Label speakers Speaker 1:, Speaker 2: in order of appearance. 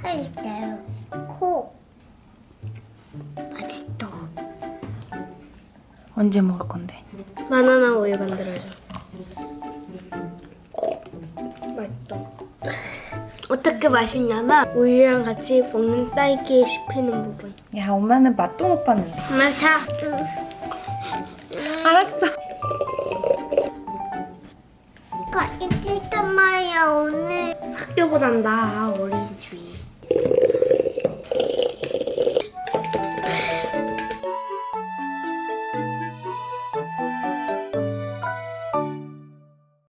Speaker 1: 맛있어요. 코. 맛있어.
Speaker 2: 언제 먹을 건데?
Speaker 1: 바나나 우유 만들어줘. 맛있어. 어떻게 맛있냐면 우유랑 같이 먹는 딸기에 씹히는 부분.
Speaker 2: 야, 엄마는 맛도 못 봤는데.
Speaker 1: 많다.
Speaker 2: 알았어.
Speaker 1: 같이 칠단 말이야 오늘. 학교보단 나아 어린이집이.